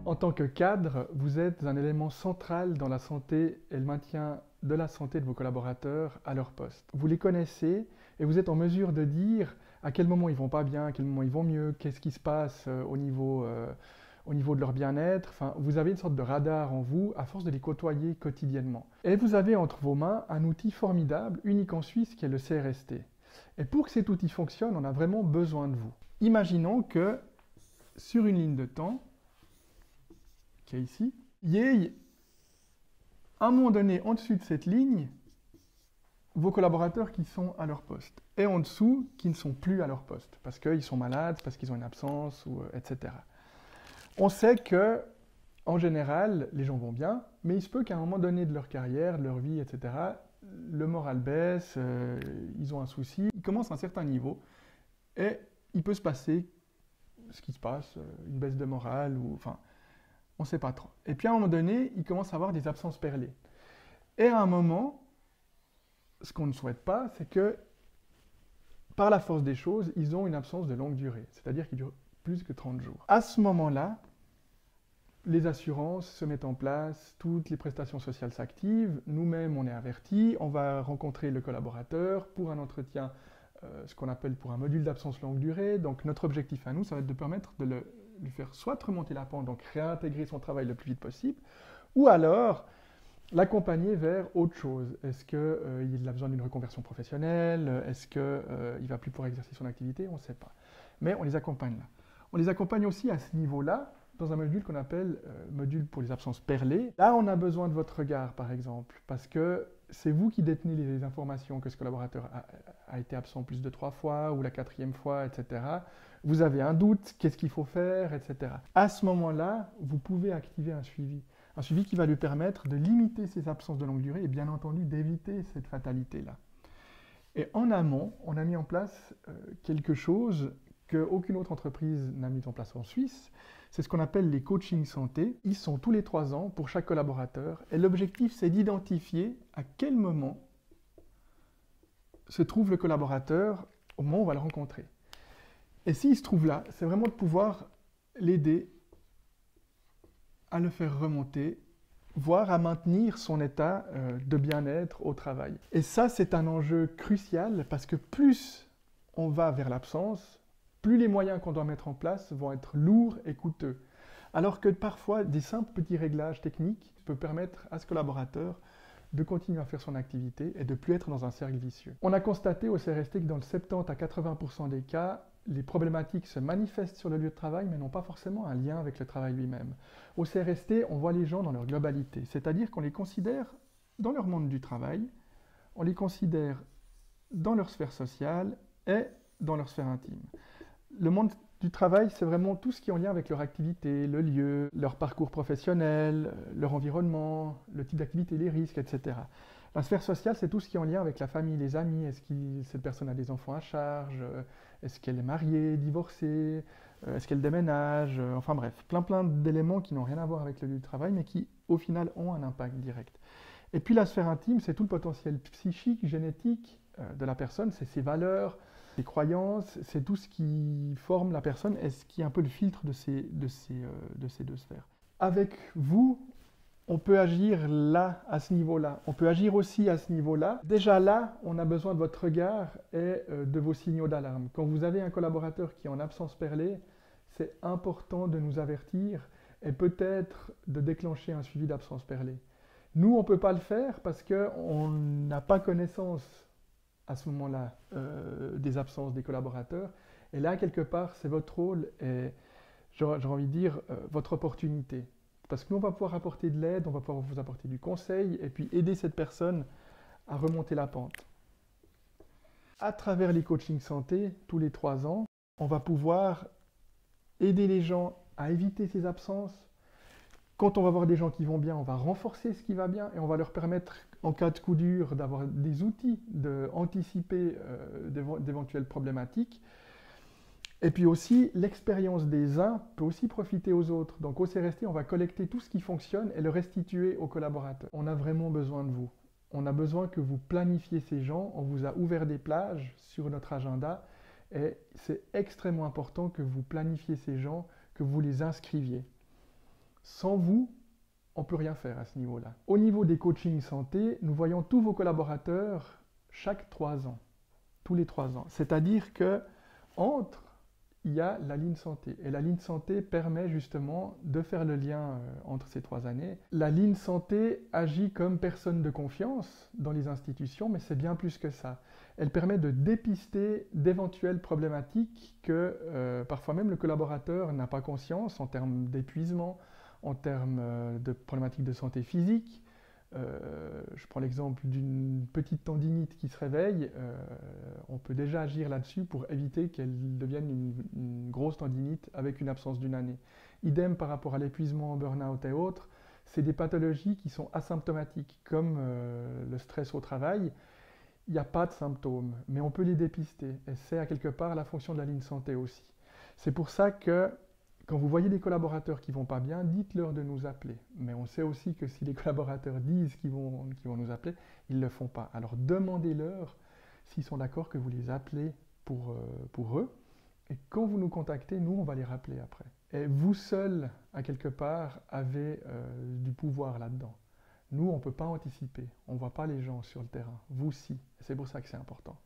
En tant que cadre, vous êtes un élément central dans la santé et le maintien de la santé de vos collaborateurs à leur poste. Vous les connaissez et vous êtes en mesure de dire à quel moment ils vont pas bien, à quel moment ils vont mieux, qu'est-ce qui se passe au niveau de leur bien-être. Enfin, vous avez une sorte de radar en vous à force de les côtoyer quotidiennement. Et vous avez entre vos mains un outil formidable, unique en Suisse, qui est le CRST. Et pour que cet outil fonctionne, on a vraiment besoin de vous. Imaginons que sur une ligne de temps, qui est ici, il y ait à un moment donné, en dessus de cette ligne, vos collaborateurs qui sont à leur poste. Et en dessous, qui ne sont plus à leur poste, parce qu'ils sont malades, parce qu'ils ont une absence, etc. On sait que, en général, les gens vont bien, mais il se peut qu'à un moment donné de leur carrière, de leur vie, etc., le moral baisse, ils ont un souci, ils commencent à un certain niveau, et il peut se passer ce qui se passe, une baisse de morale, ou enfin, on ne sait pas trop. Et puis à un moment donné, ils commencent à avoir des absences perlées. Et à un moment, ce qu'on ne souhaite pas, c'est que, par la force des choses, ils ont une absence de longue durée, c'est-à-dire qu'ils durent plus que 30 jours. À ce moment-là, les assurances se mettent en place, toutes les prestations sociales s'activent, nous-mêmes on est avertis, on va rencontrer le collaborateur pour un entretien, ce qu'on appelle pour un module d'absence longue durée. Donc notre objectif à nous, ça va être de permettre de lui faire soit remonter la pente, donc réintégrer son travail le plus vite possible, ou alors l'accompagner vers autre chose. Est-ce qu'il a besoin d'une reconversion professionnelle? Est-ce qu'il ne va plus pouvoir exercer son activité? On ne sait pas. Mais on les accompagne là. On les accompagne aussi à ce niveau-là, dans un module qu'on appelle module pour les absences perlées. Là, on a besoin de votre regard, par exemple, parce que c'est vous qui détenez les informations que ce collaborateur a été absent plus de 3 fois, ou la 4e fois, etc. Vous avez un doute, qu'est-ce qu'il faut faire, etc. À ce moment-là, vous pouvez activer un suivi. Un suivi qui va lui permettre de limiter ces absences de longue durée et bien entendu d'éviter cette fatalité-là. Et en amont, on a mis en place quelque chose qu'aucune autre entreprise n'a mis en place en Suisse. C'est ce qu'on appelle les coachings santé. Ils sont tous les 3 ans pour chaque collaborateur. Et l'objectif, c'est d'identifier à quel moment se trouve le collaborateur au moment où on va le rencontrer. Et s'il se trouve là, c'est vraiment de pouvoir l'aider à le faire remonter, voire à maintenir son état de bien-être au travail. Et ça, c'est un enjeu crucial parce que plus on va vers l'absence, plus les moyens qu'on doit mettre en place vont être lourds et coûteux. Alors que parfois, des simples petits réglages techniques peuvent permettre à ce collaborateur de continuer à faire son activité et de ne plus être dans un cercle vicieux. On a constaté au CRST que dans le 70 à 80% des cas, les problématiques se manifestent sur le lieu de travail, mais n'ont pas forcément un lien avec le travail lui-même. Au CRST, on voit les gens dans leur globalité, c'est-à-dire qu'on les considère dans leur monde du travail, on les considère dans leur sphère sociale et dans leur sphère intime. Le monde du travail, c'est vraiment tout ce qui est en lien avec leur activité, le lieu, leur parcours professionnel, leur environnement, le type d'activité, les risques, etc. La sphère sociale, c'est tout ce qui est en lien avec la famille, les amis. Est-ce que cette personne a des enfants à charge? Est-ce qu'elle est mariée, divorcée? Est-ce qu'elle déménage? Enfin bref, plein d'éléments qui n'ont rien à voir avec le lieu du travail, mais qui, au final, ont un impact direct. Et puis la sphère intime, c'est tout le potentiel psychique, génétique de la personne, c'est ses valeurs, ses croyances, c'est tout ce qui forme la personne et ce qui est un peu le filtre de ces deux sphères. Avec vous, on peut agir là, à ce niveau-là. On peut agir aussi à ce niveau-là. Déjà là, on a besoin de votre regard et de vos signaux d'alarme. Quand vous avez un collaborateur qui est en absence perlée, c'est important de nous avertir et peut-être de déclencher un suivi d'absence perlée. Nous, on ne peut pas le faire parce qu'on n'a pas connaissance à ce moment-là des absences des collaborateurs. Et là, quelque part, c'est votre rôle et, j'aurais envie de dire, votre opportunité. Parce que nous, on va pouvoir apporter de l'aide, on va pouvoir vous apporter du conseil et puis aider cette personne à remonter la pente. À travers les coachings santé, tous les 3 ans, on va pouvoir aider les gens à éviter ces absences. Quand on va voir des gens qui vont bien, on va renforcer ce qui va bien et on va leur permettre, en cas de coup dur, d'avoir des outils d'anticiper d'éventuelles problématiques. Et puis aussi, l'expérience des uns peut aussi profiter aux autres. Donc au CRST, on va collecter tout ce qui fonctionne et le restituer aux collaborateurs. On a vraiment besoin de vous. On a besoin que vous planifiez ces gens. On vous a ouvert des plages sur notre agenda et c'est extrêmement important que vous planifiez ces gens, que vous les inscriviez. Sans vous, on ne peut rien faire à ce niveau-là. Au niveau des coachings santé, nous voyons tous vos collaborateurs chaque 3 ans, tous les 3 ans. C'est-à-dire que entre, il y a la ligne santé. Et la ligne santé permet justement de faire le lien entre ces 3 années. La ligne santé agit comme personne de confiance dans les institutions, mais c'est bien plus que ça. Elle permet de dépister d'éventuelles problématiques que parfois même le collaborateur n'a pas conscience en termes d'épuisement, en termes de problématiques de santé physique. Je prends l'exemple d'une petite tendinite qui se réveille, on peut déjà agir là-dessus pour éviter qu'elle devienne une grosse tendinite avec une absence d'une année. Idem par rapport à l'épuisement, burn-out et autres, c'est des pathologies qui sont asymptomatiques, comme le stress au travail. Il n'y a pas de symptômes, mais on peut les dépister, et c'est à quelque part la fonction de la ligne santé aussi. C'est pour ça que quand vous voyez des collaborateurs qui ne vont pas bien, dites-leur de nous appeler. Mais on sait aussi que si les collaborateurs disent qu'ils vont nous appeler, ils ne le font pas. Alors demandez-leur s'ils sont d'accord que vous les appelez pour eux. Et quand vous nous contactez, nous, on va les rappeler après. Et vous seuls, à quelque part, avez du pouvoir là-dedans. Nous, on ne peut pas anticiper. On ne voit pas les gens sur le terrain. Vous, si. C'est pour ça que c'est important.